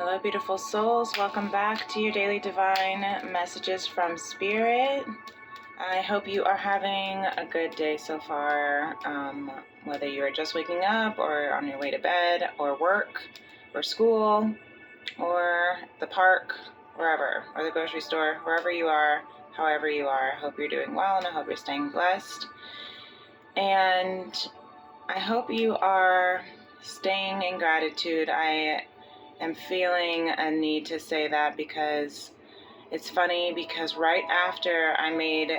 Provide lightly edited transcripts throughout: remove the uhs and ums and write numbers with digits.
Hello, beautiful souls. Welcome back to your daily divine messages from Spirit. I hope you are having a good day so far, whether you are just waking up or on your way to bed or work or school or the park, wherever, or the grocery store, wherever you are, however you are. I hope you're doing well and I hope you're staying blessed. And I hope you are staying in gratitude. I am feeling a need to say that because it's funny, because right after I made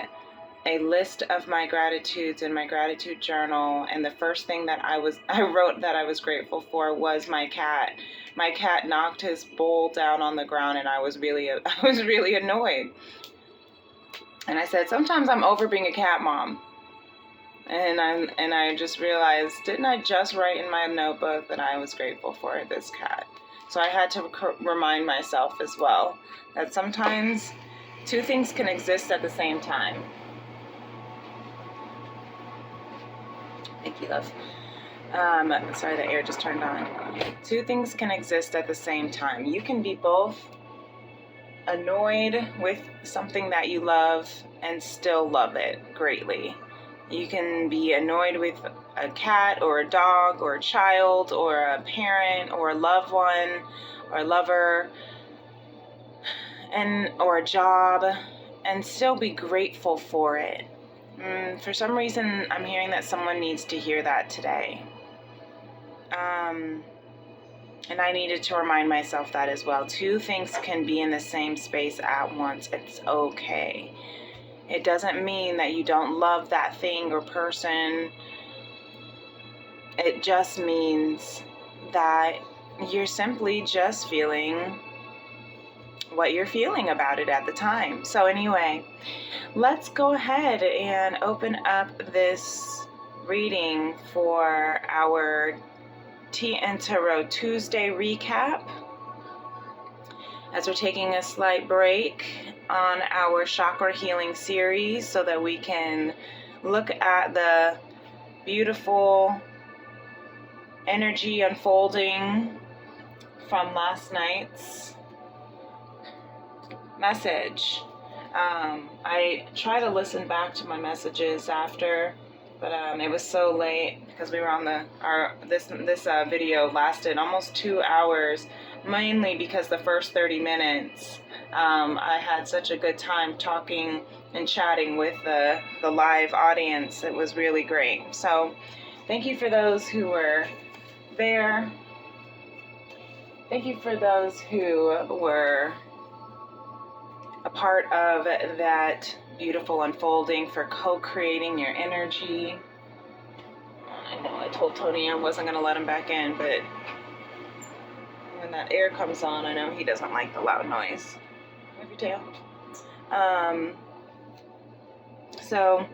a list of my gratitudes in my gratitude journal, and the first thing that I wrote that I was grateful for was my cat. My cat knocked his bowl down on the ground, and I was really annoyed. And I said, sometimes I'm over being a cat mom. And I just realized, didn't I just write in my notebook that I was grateful for this cat? So I had to remind myself as well that sometimes two things can exist at the same time. Thank you, love. Sorry, the air just turned on. Two things can exist at the same time. You can be both annoyed with something that you love and still love it greatly. You can be annoyed with a cat or a dog or a child or a parent or a loved one or a lover or a job and still be grateful for it. For some reason, I'm hearing that someone needs to hear that today. And I needed to remind myself that as well. Two things can be in the same space at once. It's okay. It doesn't mean that you don't love that thing or person. It just means that you're simply just feeling what you're feeling about it at the time. So anyway, let's go ahead and open up this reading for our Tea and Tarot Tuesday recap, as we're taking a slight break on our chakra healing series so that we can look at the beautiful energy unfolding from last night's message. I try to listen back to my messages after, but it was so late because we were on this video lasted almost 2 hours, mainly because the first 30 minutes I had such a good time talking and chatting with the live audience. It was really great. So thank you for those who were there. Thank you for those who were a part of that beautiful unfolding, for co-creating your energy. I know I told Tony I wasn't going to let him back in, but when that air comes on, I know he doesn't like the loud noise. Move your tail. So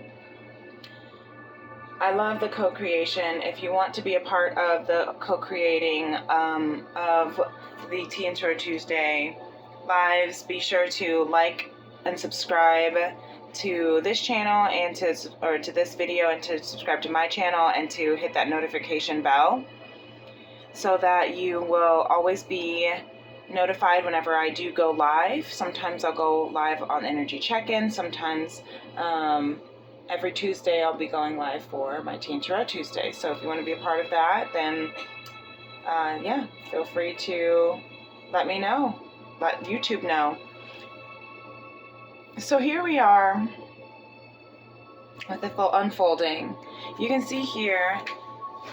I love the co-creation. If you want to be a part of the co-creating of the Tea and Tarot Tuesday lives, be sure to like and subscribe to this channel and to this video, and to subscribe to my channel and to hit that notification bell so that you will always be notified whenever I do go live. Sometimes I'll go live on Energy Check-In. Sometimes every Tuesday I'll be going live for my Tea and Tarot Tuesday. So if you want to be a part of that, then yeah, feel free to let me know. Let YouTube know. So here we are with the full unfolding. You can see here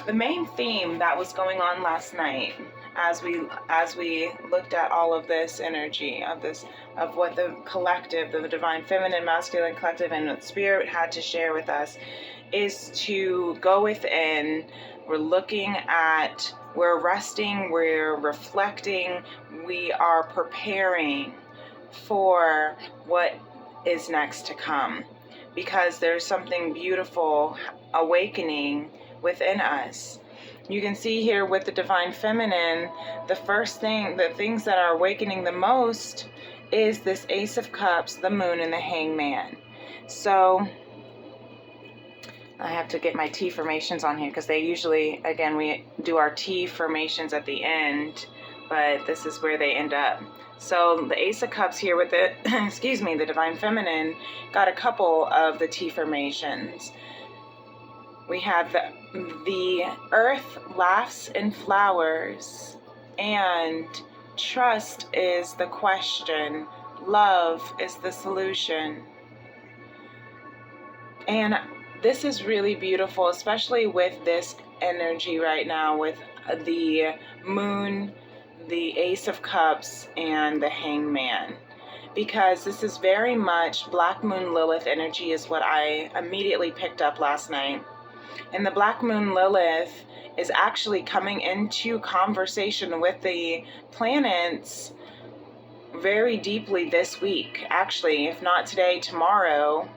the main theme that was going on last night as we looked at all of this energy of what the collective, the divine feminine, masculine collective, and what Spirit had to share with us, is to go within. We're looking at, we're resting, we're reflecting, we are preparing for what is next to come, because there's something beautiful awakening within us. You can see here with the divine feminine, the things that are awakening the most is this Ace of Cups, the Moon, and the Hangman. So I have to get my T formations on here because they usually, again, we do our T formations at the end but this is where they end up. So the Ace of Cups here with the, excuse me, the Divine Feminine got a couple of the T formations. We have the Earth laughs and flowers, and trust is the question, love is the solution. And this is really beautiful, especially with this energy right now with the Moon, the Ace of Cups, and the Hangman. Because this is very much Black Moon Lilith energy is what I immediately picked up last night. And the Black Moon Lilith is actually coming into conversation with the planets very deeply this week. Actually, if not today, tomorrow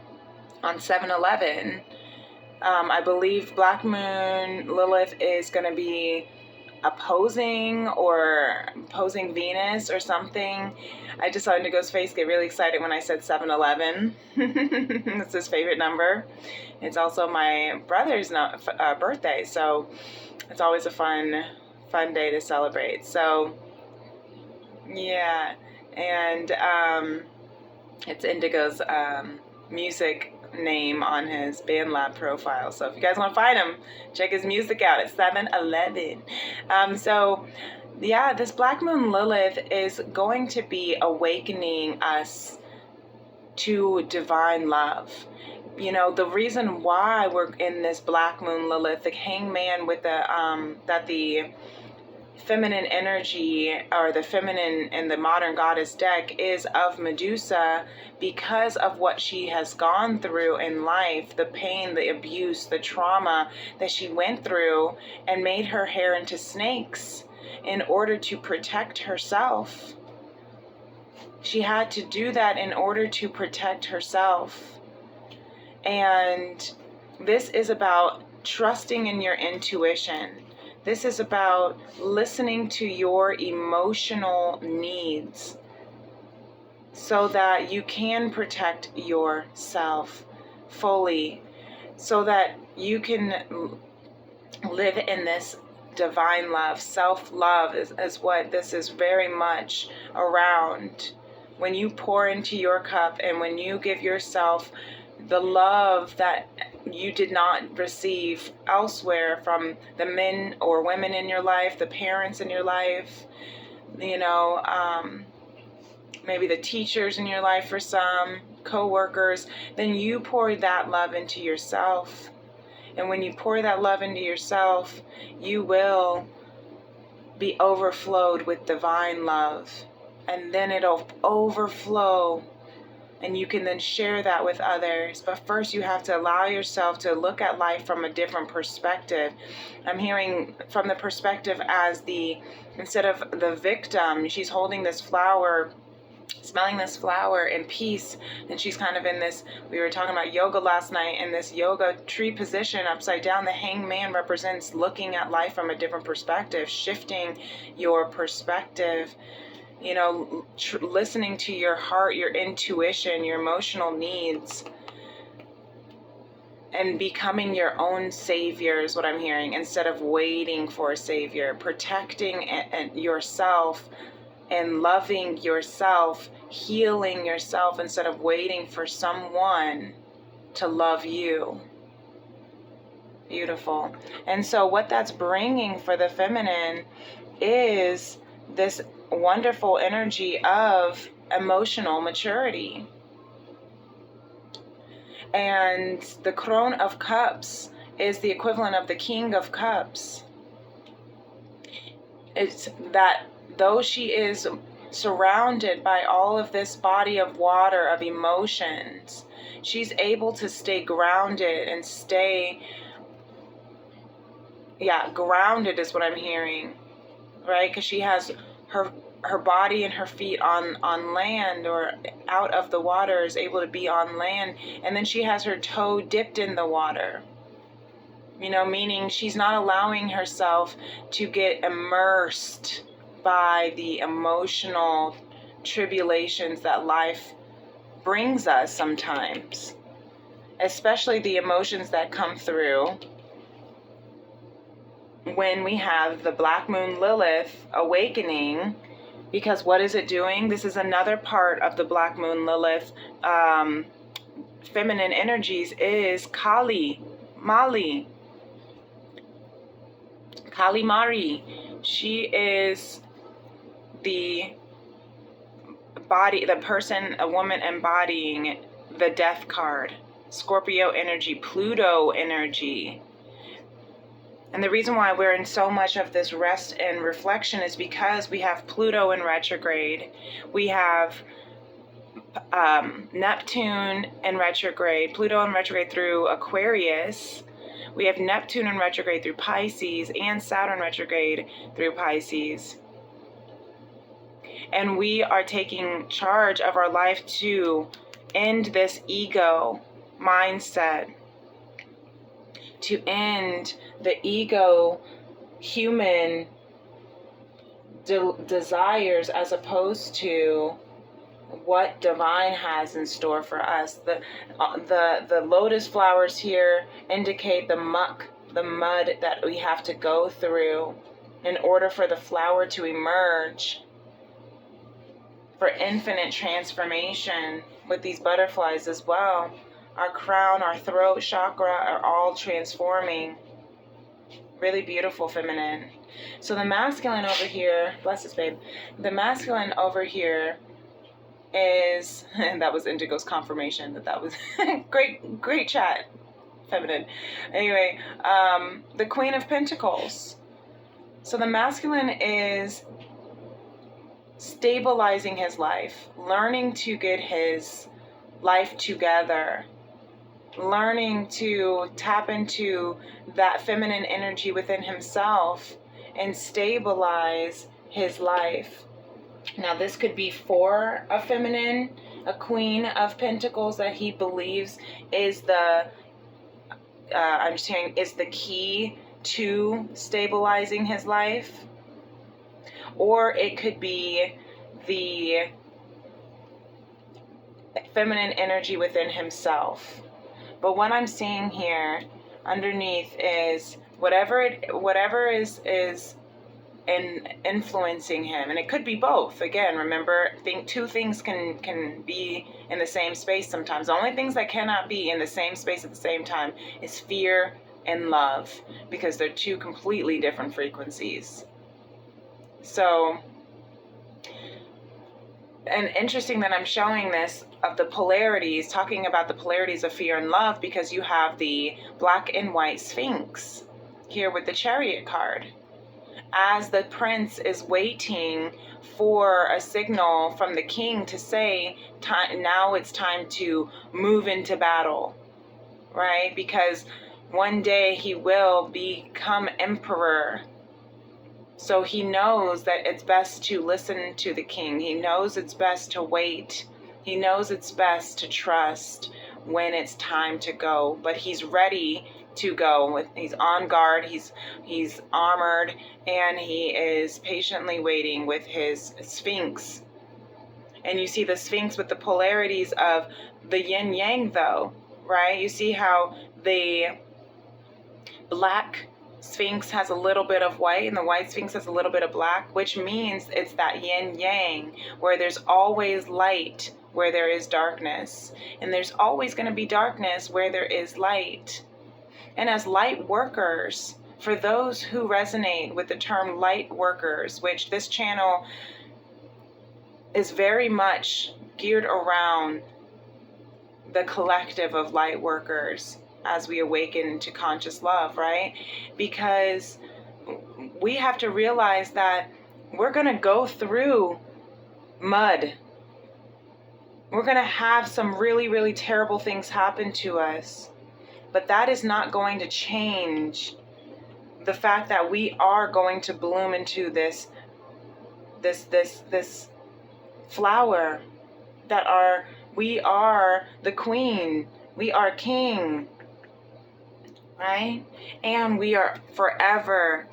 on 7/11. I believe Black Moon Lilith is going to be opposing Venus or something. I just saw Indigo's face get really excited when I said 7/11. It's his favorite number. It's also my brother's birthday, so it's always a fun day to celebrate. So yeah, and it's Indigo's music name on his BandLab profile. So if you guys want to find him, check his music out at 7/11. So yeah, this Black Moon Lilith is going to be awakening us to divine love. You know, the reason why we're in this Black Moon Lilith, the Hangman with the feminine energy, or the feminine in the modern goddess deck, is of Medusa, because of what she has gone through in life, the pain, the abuse, the trauma that she went through, and made her hair into snakes in order to protect herself. She had to do that in order to protect herself. And this is about trusting in your intuition. This is about listening to your emotional needs so that you can protect yourself fully, so that you can live in this divine love. Self-love is what this is very much around. When you pour into your cup and when you give yourself the love that you did not receive elsewhere from the men or women in your life, the parents in your life, maybe the teachers in your life for some, co-workers, then you pour that love into yourself. And when you pour that love into yourself, you will be overflowed with divine love. And then it'll overflow, and you can then share that with others. But first you have to allow yourself to look at life from a different perspective. I'm hearing from the perspective as instead of the victim, she's holding this flower, smelling this flower in peace, and she's kind of in this, we were talking about yoga last night, in this yoga tree position upside down. The Hangman represents looking at life from a different perspective, shifting your perspective, listening to your heart, your intuition, your emotional needs, and becoming your own savior is what I'm hearing, instead of waiting for a savior. Protecting yourself and loving yourself, healing yourself, instead of waiting for someone to love you. Beautiful. And so what that's bringing for the feminine is this wonderful energy of emotional maturity. And the Crone of Cups is the equivalent of the King of Cups. It's that though she is surrounded by all of this body of water of emotions, she's able to stay grounded and grounded is what I'm hearing, right? Because she has her body and her feet on land, or out of the water, is able to be on land, and then she has her toe dipped in the water, meaning she's not allowing herself to get immersed by the emotional tribulations that life brings us sometimes, especially the emotions that come through when we have the Black Moon Lilith awakening, because what is it doing? This is another part of the Black Moon Lilith feminine energies is Kali Mari. She is the body, the person, a woman embodying the death card, Scorpio energy, Pluto energy. And the reason why we're in so much of this rest and reflection is because we have Pluto in retrograde. We have Neptune in retrograde, Pluto in retrograde through Aquarius. We have Neptune in retrograde through Pisces and Saturn retrograde through Pisces. And we are taking charge of our life to end this ego mindset, to end the ego human desires as opposed to what divine has in store for us. The lotus flowers here indicate the muck, the mud that we have to go through in order for the flower to emerge, for infinite transformation with these butterflies as well. Our crown, our throat chakra are all transforming. Really beautiful feminine. So the masculine over here, bless this babe, the masculine over here is, and that was Indigo's confirmation that was great chat, feminine. Anyway, the Queen of Pentacles. So the masculine is stabilizing his life, learning to get his life together, learning to tap into that feminine energy within himself and stabilize his life. Now this could be for a feminine, a Queen of Pentacles that he believes is the is the key to stabilizing his life. Or it could be the feminine energy within himself. But what I'm seeing here underneath is whatever is influencing him, and it could be both. Again, remember, two things can be in the same space sometimes. The only things that cannot be in the same space at the same time is fear and love, because they're two completely different frequencies. So, and interesting that I'm showing this of the polarities, talking about the polarities of fear and love, because you have the black and white Sphinx here with the Chariot card. As the prince is waiting for a signal from the king to say, now it's time to move into battle, right? Because one day he will become emperor. So he knows that it's best to listen to the king. He knows it's best to wait. He knows it's best to trust when it's time to go. But he's ready to go. He's on guard. He's armored, and he is patiently waiting with his Sphinx. And you see the Sphinx with the polarities of the yin yang, though, right? You see how the black Sphinx has a little bit of white and the white Sphinx has a little bit of black, which means it's that yin yang, where there's always light where there is darkness, and there's always going to be darkness where there is light. And as light workers, for those who resonate with the term light workers, which this channel is very much geared around the collective of light workers, as we awaken to conscious love, right? Because we have to realize that we're going to go through mud. We're going to have some really, really terrible things happen to us. But that is not going to change the fact that we are going to bloom into this flower, that we are the queen, we are king, right? And we are forever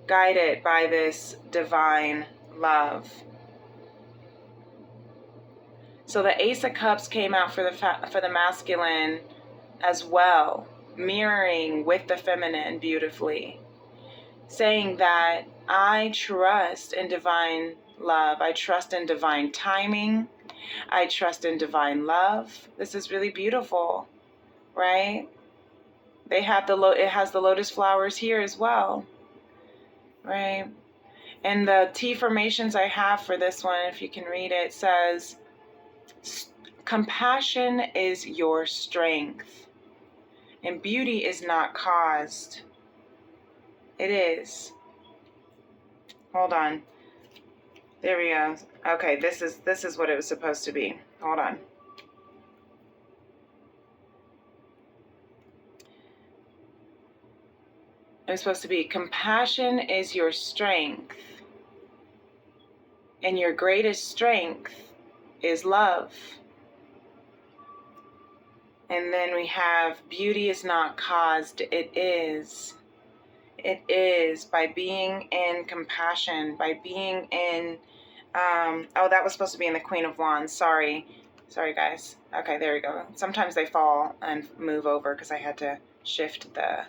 guided by this divine love. So the Ace of Cups came out for the masculine as well, mirroring with the feminine beautifully. saying that I trust in divine love. I trust in divine timing. I trust in divine love. This is really beautiful, right? They have it has the lotus flowers here as well, right? And the T formations I have for this one, if you can read it, says, compassion is your strength, and beauty is not caused. It is. Hold on. There we go. Okay, this is what it was supposed to be. Hold on. It was supposed to be, compassion is your strength, and your greatest strength is love. And then we have, beauty is not caused, it is. It is by being in compassion, by being in, oh, that was supposed to be in the Queen of Wands. Sorry guys. Okay, there we go. Sometimes they fall and move over because I had to shift the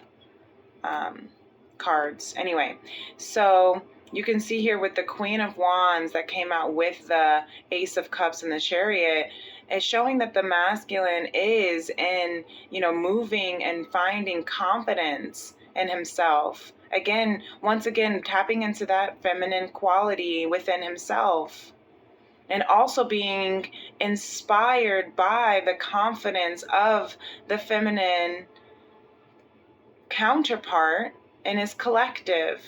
cards. Anyway, so you can see here with the Queen of Wands that came out with the Ace of Cups and the Chariot, it's showing that the masculine is in, moving and finding confidence in himself. Again, once again, tapping into that feminine quality within himself. And also being inspired by the confidence of the feminine counterpart in his collective.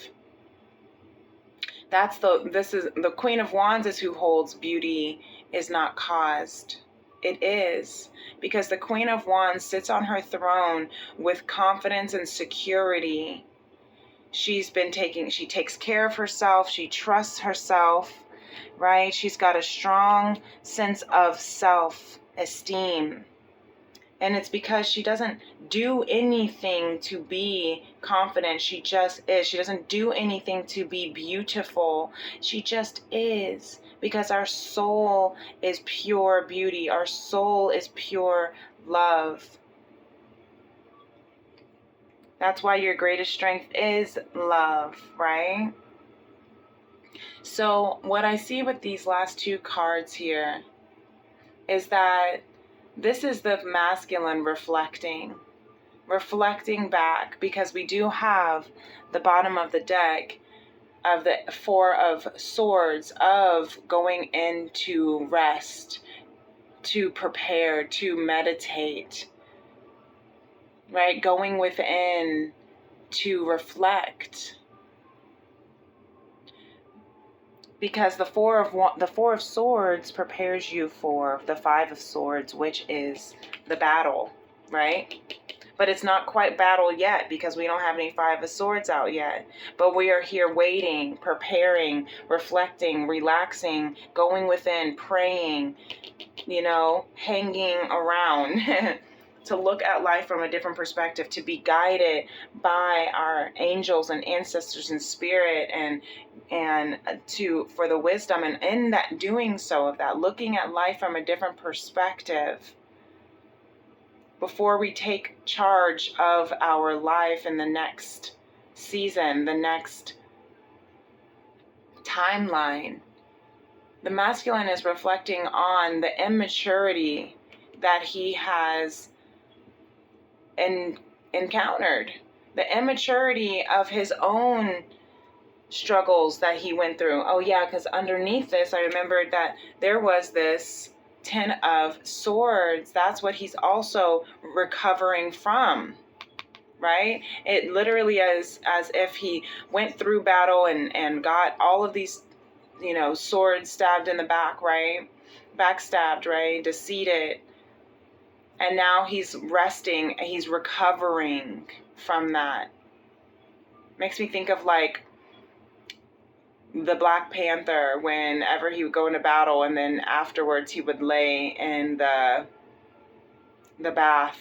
This is the Queen of Wands is who holds beauty is not caused. It is, because the Queen of Wands sits on her throne with confidence and security. She takes care of herself. She trusts herself, right? She's got a strong sense of self-esteem. And it's because she doesn't do anything to be confident. She just is. She doesn't do anything to be beautiful. She just is. Because our soul is pure beauty. Our soul is pure love. That's why your greatest strength is love, right? So what I see with these last two cards here is that this is the masculine reflecting back, because we do have the bottom of the deck of the Four of Swords of going into rest, to prepare, to meditate, right? Going within to reflect. Because the Four of Swords prepares you for the Five of Swords, which is the battle, right? But it's not quite battle yet, because we don't have any Five of Swords out yet. But we are here waiting, preparing, reflecting, relaxing, going within, praying, hanging around to look at life from a different perspective, to be guided by our angels and ancestors and spirit, and for the wisdom. And in that, doing so of that, looking at life from a different perspective, before we take charge of our life in the next season, the next timeline. The masculine is reflecting on the immaturity that he has encountered, the immaturity of his own struggles that he went through. Oh yeah, because underneath this, I remembered that there was this Ten of Swords. That's what he's also recovering from, right? It literally is as if he went through battle and got all of these, swords stabbed in the back, right? Backstabbed, right? Defeated. And now he's resting, he's recovering from that. Makes me think of like the Black Panther, whenever he would go into battle and then afterwards he would lay in the bath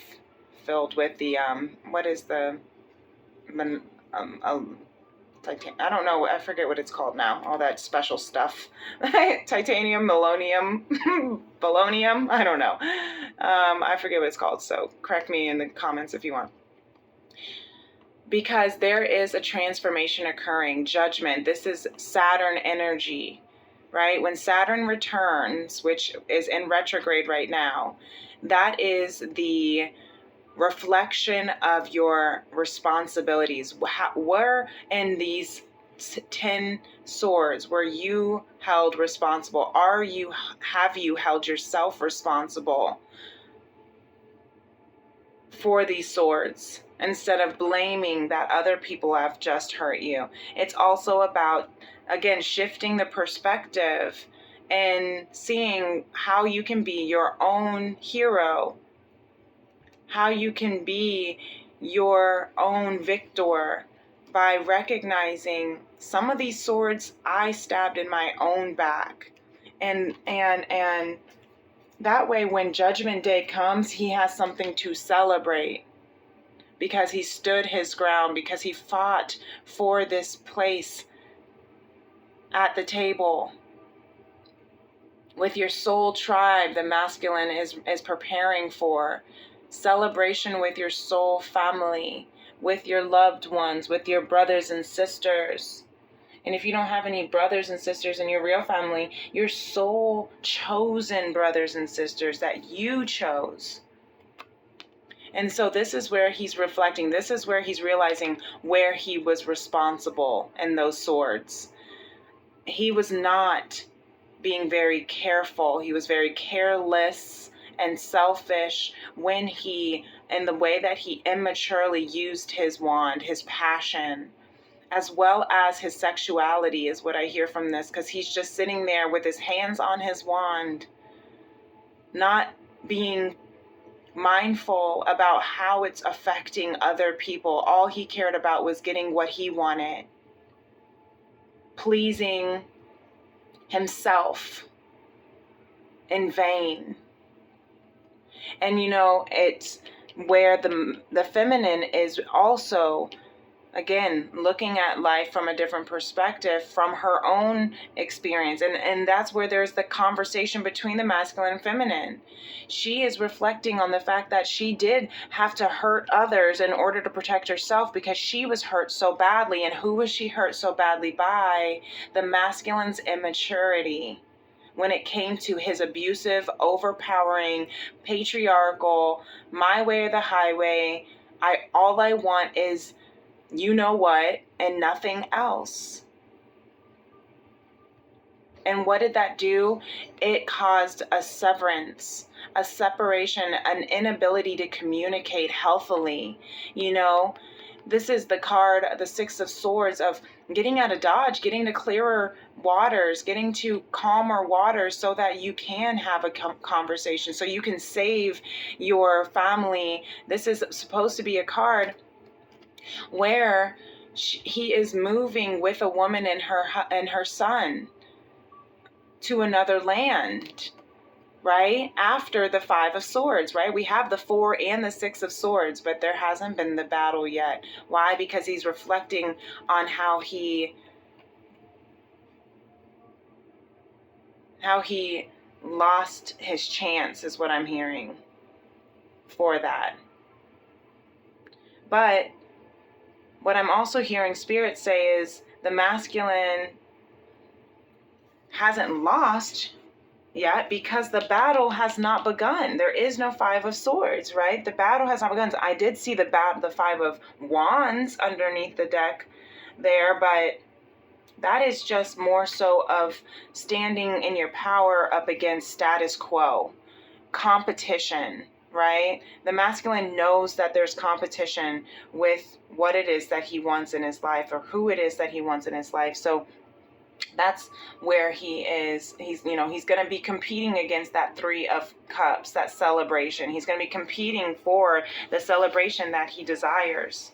filled with the I don't know, I forget what it's called now, all that special stuff. Titanium, melonium, polonium, I don't know. I forget what it's called, so correct me in the comments if you want. because there is a transformation occurring. Judgment. This is Saturn energy, right? When Saturn returns, which is in retrograde right now, that is the reflection of your responsibilities. Where in these 10 swords were you held responsible? Have you held yourself responsible for these swords instead of blaming that other people have just hurt you? It's also about, again, shifting the perspective and seeing how you can be your own hero, how you can be your own victor by recognizing some of these swords I stabbed in my own back. And that way, when Judgment Day comes, he has something to celebrate because he stood his ground, because he fought for this place at the table. With your soul tribe, the masculine is preparing for celebration with your soul family, with your loved ones, with your brothers and sisters. And if you don't have any brothers and sisters in your real family, your soul chosen brothers and sisters that you chose. And so this is where he's reflecting. This is where he's realizing where he was responsible in those swords. He was not being very careful. He was very careless and selfish when in the way that he immaturely used his wand, his passion, as well as his sexuality is what I hear from this, because he's just sitting there with his hands on his wand, not being mindful about how it's affecting other people. All he cared about was getting what he wanted, pleasing himself in vain. And it's where the feminine is also, again, looking at life from a different perspective, from her own experience. And that's where there's the conversation between the masculine and feminine. She is reflecting on the fact that she did have to hurt others in order to protect herself because she was hurt so badly. And who was she hurt so badly by? The masculine's immaturity. When it came to his abusive, overpowering, patriarchal, my way or the highway, all I want is you know what, and nothing else. And what did that do? It caused a severance, a separation, an inability to communicate healthily. This is the card, the Six of Swords, of getting out of Dodge, getting to clearer waters, getting to calmer waters so that you can have a conversation, so you can save your family. This is supposed to be a card where he is moving with a woman and her son to another land, right? After the Five of Swords, right? We have the Four and the Six of Swords, but there hasn't been the battle yet. Why? Because he's reflecting on how he lost his chance, is what I'm hearing for that. But what I'm also hearing Spirit say is the masculine hasn't lost yet because the battle has not begun. There is no Five of Swords, right? The battle has not begun. I did see the Five of Wands underneath the deck there, but that is just more so of standing in your power up against status quo, competition, right? The masculine knows that there's competition with what it is that he wants in his life or who it is that he wants in his life. So that's where he is. He's going to be competing against that Three of Cups, that celebration. He's going to be competing for the celebration that he desires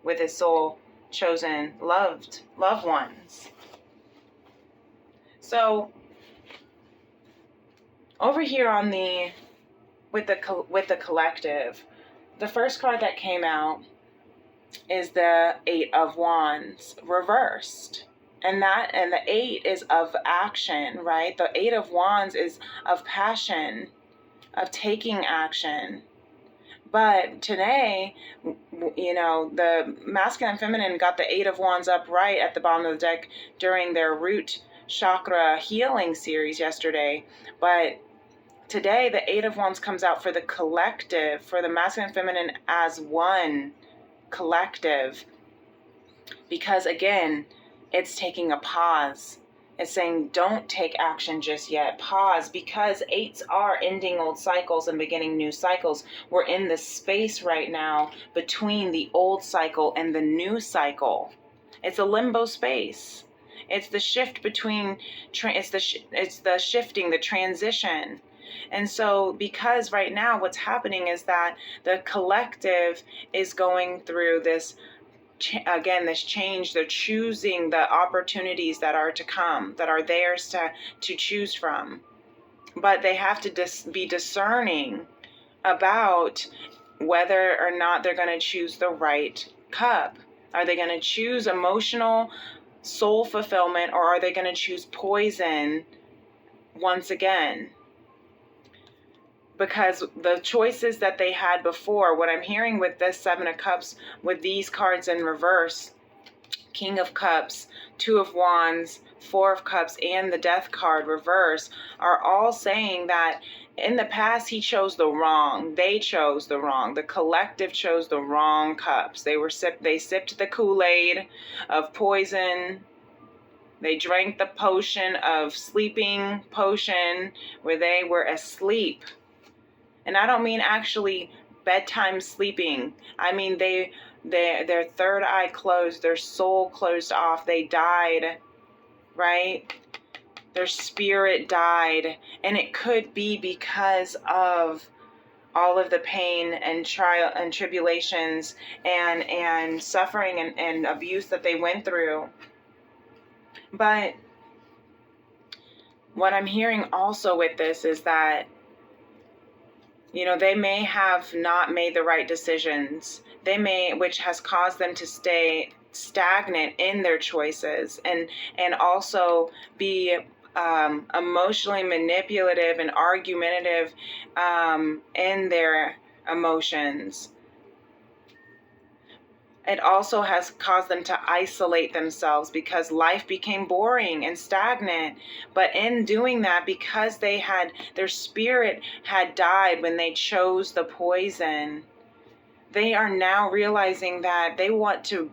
with his soul chosen loved ones. So over here on with the collective, the first card that came out is the Eight of Wands reversed. And the Eight is of action, right? The Eight of Wands is of passion, of taking action. But today, the masculine and feminine got the Eight of Wands upright at the bottom of the deck during their root chakra healing series yesterday. But today, the Eight of Wands comes out for the collective, for the masculine and feminine as one collective. Because again, it's taking a pause. It's saying, don't take action just yet. Pause, because eights are ending old cycles and beginning new cycles. We're in the space right now between the old cycle and the new cycle. It's a limbo space. It's the shift between, it's the shifting, the transition. And so because right now what's happening is that the collective is going through this this change. They're choosing the opportunities that are to come, that are theirs to choose from. But they have to be discerning about whether or not they're going to choose the right cup. Are they going to choose emotional soul fulfillment, or are they going to choose poison once again? Because the choices that they had before, what I'm hearing with this Seven of Cups, with these cards in reverse, King of Cups, Two of Wands, Four of Cups, and the Death card reverse, are all saying that in the past he chose the wrong. They chose the wrong. The collective chose the wrong cups. They sipped the Kool-Aid of poison. They drank the potion of sleeping potion where they were asleep. And I don't mean actually bedtime sleeping. I mean their third eye closed, their soul closed off. They died, right? Their spirit died. And it could be because of all of the pain and trial and tribulations and suffering and abuse that they went through. But what I'm hearing also with this is that they may have not made the right decisions. Which has caused them to stay stagnant in their choices and also be emotionally manipulative and argumentative in their emotions. It also has caused them to isolate themselves because life became boring and stagnant. But in doing that, because their spirit had died when they chose the poison, they are now realizing that they want a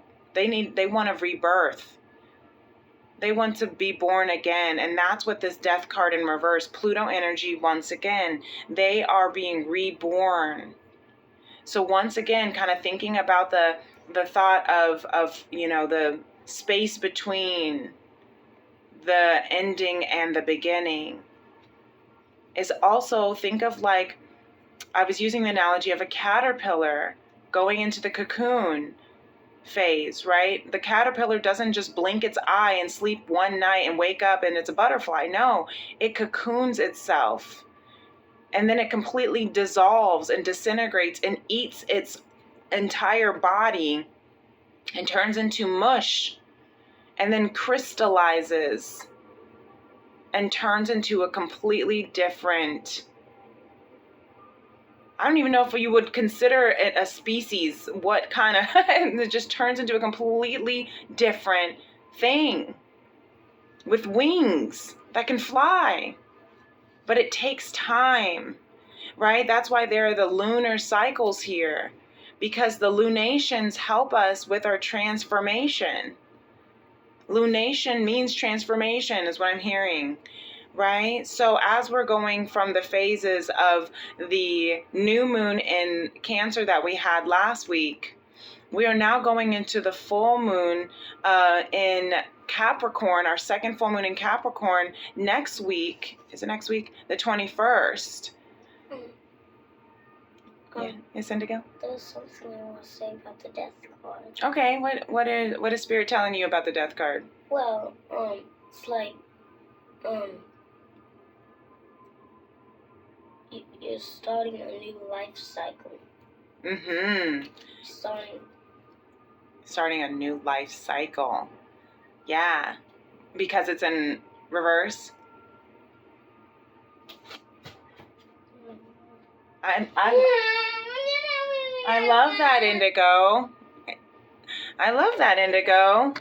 rebirth. They want to be born again. And that's what this Death card in reverse, Pluto energy, once again, they are being reborn. So once again, kind of thinking about the thought of the space between the ending and the beginning is also, think of, like, I was using the analogy of a caterpillar going into the cocoon phase, right? The caterpillar doesn't just blink its eye and sleep one night and wake up and it's a butterfly. No, it cocoons itself. And then it completely dissolves and disintegrates and eats its entire body and turns into mush and then crystallizes and turns into a completely different, I don't even know if you would consider it a species, what kind of, it just turns into a completely different thing with wings that can fly. But it takes time, right? That's why there are the lunar cycles here, because the lunations help us with our transformation. Lunation means transformation, is what I'm hearing, right? So as we're going from the phases of the new moon in Cancer that we had last week, we are now going into the full moon in Capricorn, our second full moon in Capricorn next week. Is it next week? The 21st. Yeah, it's Indigo. There's something I want to say about the Death card. Okay, what is Spirit telling you about the Death card? Well, it's like, you're starting a new life cycle. Mm-hmm. Starting a new life cycle. Yeah, because it's in reverse. I love that, Indigo. I love that, Indigo.